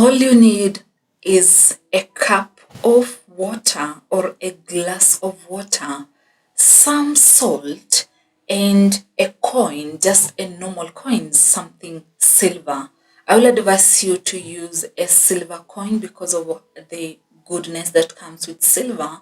All you need is a cup of water or a glass of water, some salt, and a coin, just a normal coin, something silver. I will advise you to use a silver coin because of the goodness that comes with silver.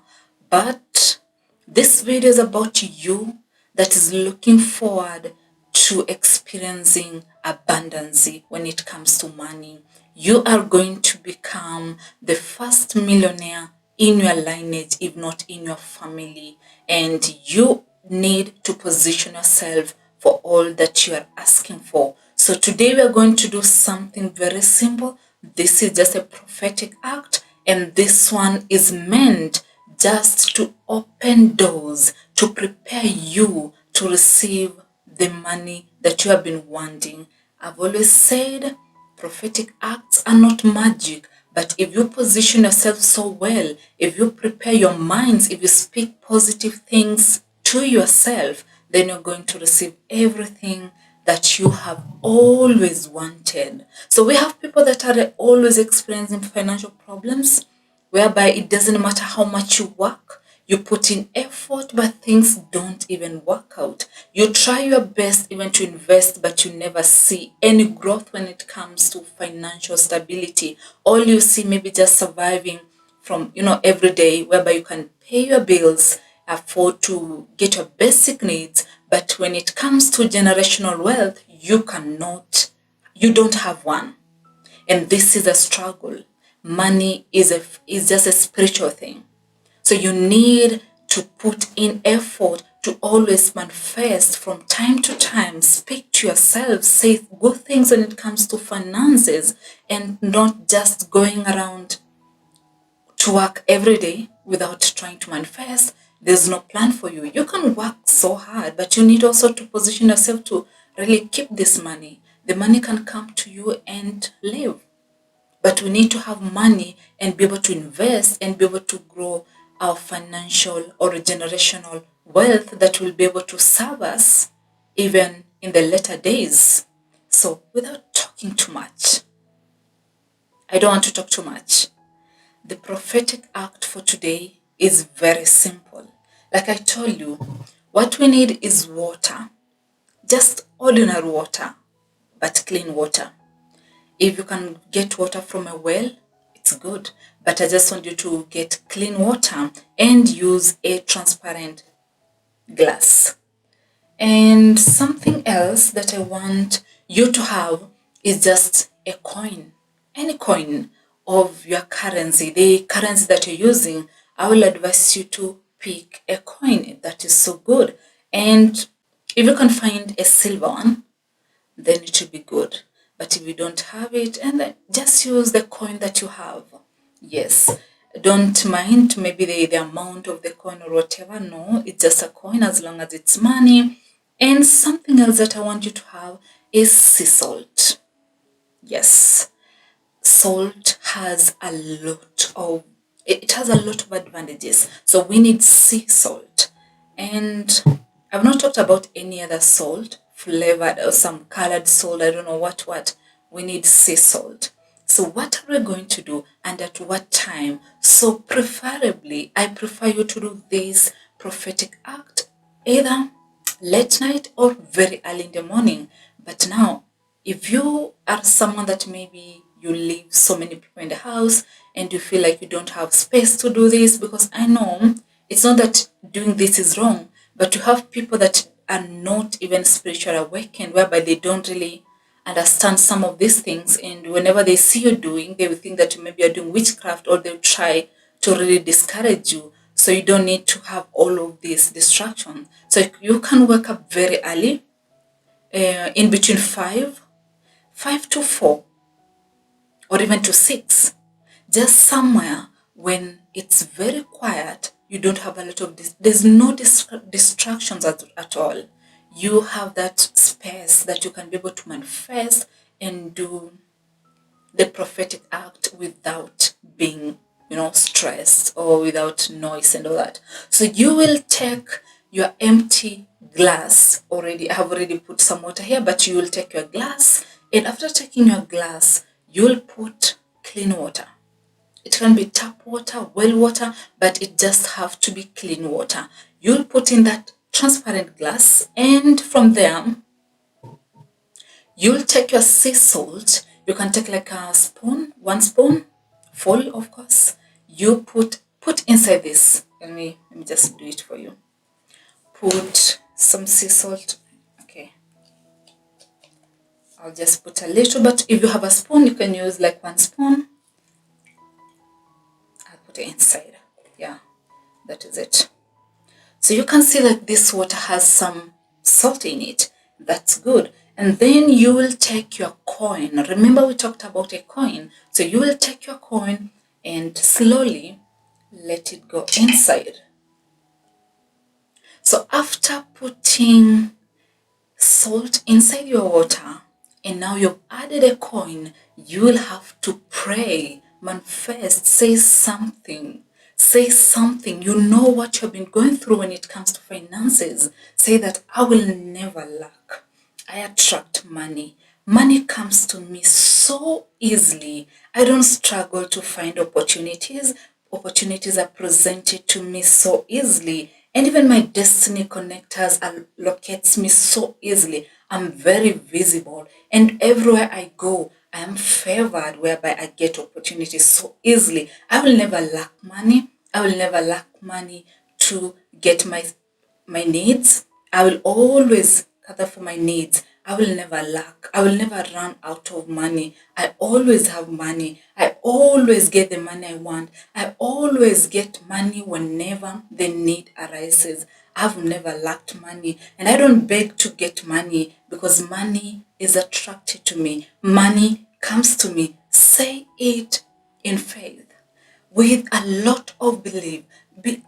But this video is about you that is looking forward to experiencing abundance when it comes to money. You are going to become the first millionaire in your lineage, if not in your family. And you need to position yourself for all that you are asking for. So today we are going to do something very simple. This is just a prophetic act, and this one is meant just to open doors, to prepare you to receive the money that you have been wanting. I've always said prophetic acts are not magic, but if you position yourself so well, if you prepare your minds, if you speak positive things to yourself, then you're going to receive everything that you have always wanted. So we have people that are always experiencing financial problems, whereby it doesn't matter how much you work, you put in effort, but things don't even work out. You try your best even to invest, but you never see any growth when it comes to financial stability. All you see maybe just surviving from, every day, whereby you can pay your bills, afford to get your basic needs. But when it comes to generational wealth, you don't have one. And this is a struggle. Money is just a spiritual thing. So you need to put in effort to always manifest from time to time, speak to yourself, say good things when it comes to finances, and not just going around to work every day without trying to manifest. There's no plan for you. You can work so hard, but you need also to position yourself to really keep this money. The money can come to you and live. But we need to have money and be able to invest and be able to grow our financial or generational wealth that will be able to serve us even in the later days. So without talking too much, I don't want to talk too much. The prophetic act for today is very simple. Like I told you, what we need is water, just ordinary water, but clean water. If you can get water from a well, it's good. But I just want you to get clean water and use a transparent glass. And something else that I want you to have is just a coin, any coin of your currency, the currency that you're using. I will advise you to pick a coin that is so good. And if you can find a silver one, then it will be good. But if you don't have it, and then just use the coin that you have. Yes, don't mind maybe the amount of the coin or whatever. No, it's just a coin as long as it's money. And something else that I want you to have is sea salt. Yes, salt has a lot of advantages. So we need sea salt. And I've not talked about any other salt, flavored or some colored salt, I don't know what. We need sea salt. So what are we going to do and at what time? So preferably, I prefer you to do this prophetic act either late night or very early in the morning. But now, if you are someone that maybe you leave so many people in the house and you feel like you don't have space to do this, because I know it's not that doing this is wrong, but you have people that are not even spiritually awakened, whereby they don't really understand some of these things, and whenever they see you doing, they will think that maybe you're doing witchcraft, or they'll try to really discourage you. So you don't need to have all of this distraction. So you can wake up very early, in between 5 to 4, or even to 6, just somewhere when it's very quiet. You don't have a lot of there's no distractions at all. You have that space that you can be able to manifest and do the prophetic act without being, stressed, or without noise and all that. So you will take your empty glass already. I have already put some water here, but you will take your glass, and after taking your glass, you will put clean water. It can be tap water, well water, but it just have to be clean water. You'll put in that transparent glass, and from there, you'll take your sea salt. You can take like a spoon, 1 spoon, full of course. You put inside this. Let me just do it for you. Put some sea salt. Okay. I'll just put a little, but if you have a spoon, you can use like 1 spoon. I'll put it inside. Yeah, that is it. So you can see like this water has some salt in it. That's good. And then you will take your coin. Remember we talked about a coin. So you will take your coin and slowly let it go inside. So after putting salt inside your water, and now you've added a coin, you will have to pray, manifest, say something. Say something. You know what you've been going through when it comes to finances. Say that I will never lack. I attract money. Money comes to me so easily. I don't struggle to find opportunities. Opportunities are presented to me so easily. And even my destiny connectors locates me so easily. I'm very visible. And everywhere I go, I am favored, whereby I get opportunities so easily. I will never lack money. I will never lack money to get my needs. I will always gather for my needs. I will never lack. I will never run out of money. I always have money. I always get the money I want. I always get money whenever the need arises. I've never lacked money, and I don't beg to get money because money is attracted to me. Money comes to me. Say it in faith with a lot of belief.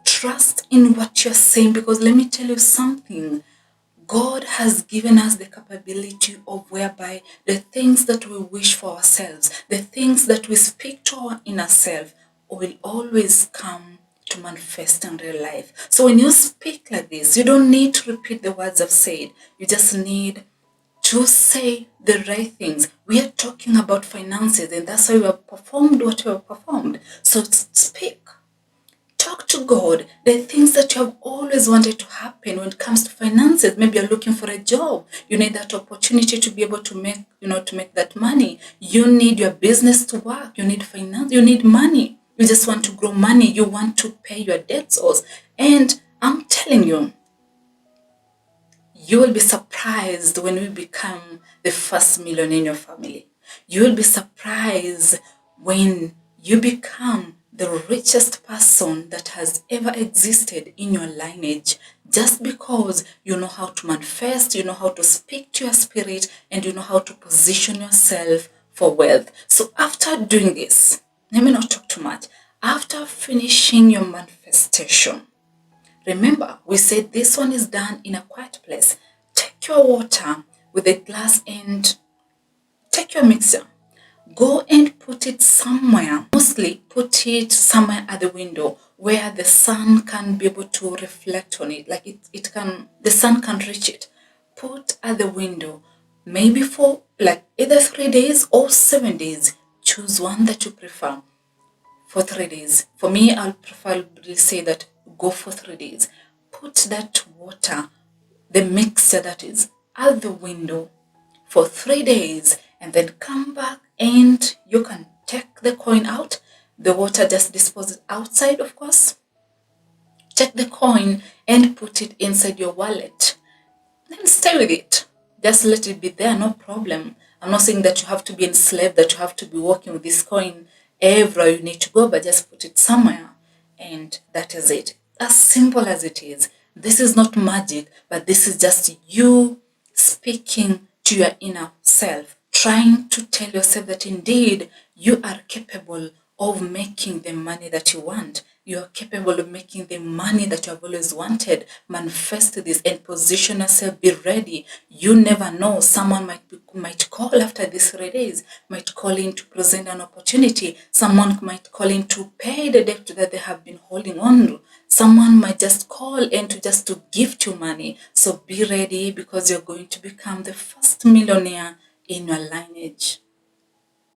Trust in what you're saying, because let me tell you something. God has given us the capability of whereby the things that we wish for ourselves, the things that we speak to our inner self, will always come to manifest in real life. So when you speak like this, you don't need to repeat the words I've said. You just need to say the right things. We are talking about finances, and that's why we have performed what we have performed. So speak. Talk to God. The things that you have always wanted to happen when it comes to finances. Maybe you're looking for a job. You need that opportunity to be able to make, to make that money. You need your business to work. You need finance. You need money. You just want to grow money. You want to pay your debts also. And I'm telling you, you will be surprised when we become the first millionaire in your family. You will be surprised when you become the richest person that has ever existed in your lineage, just because you know how to manifest, you know how to speak to your spirit, and you know how to position yourself for wealth. So after doing this, let me not talk too much. After finishing your manifestation, remember, we said this one is done in a quiet place. Take your water with a glass and take your mixer. Go and put it somewhere. Mostly put it somewhere at the window where the sun can be able to reflect on it. Like the sun can reach it. Put at the window, maybe for like either 3 days or 7 days. Choose one that you prefer. For 3 days. For me, I'll preferably say that go for 3 days. Put that water, the mixture that is, at the window for 3 days, and then come back and you can take the coin out. The water just dispose it outside, of course. Take the coin and put it inside your wallet. Then stay with it. Just let it be there, no problem. I'm not saying that you have to be enslaved, that you have to be working with this coin everywhere you need to go, but just put it somewhere. And that is it. As simple as it is. This is not magic, but this is just you speaking to your inner self, trying to tell yourself that indeed you are capable of making the money that you want. You are capable of making the money that you have always wanted. Manifest this and position yourself. Be ready. You never know. Someone might call after these 3 days, might call in to present an opportunity. Someone might call in to pay the debt that they have been holding on to. Someone might just call in to gift you money. So be ready, because you're going to become the first millionaire in your lineage.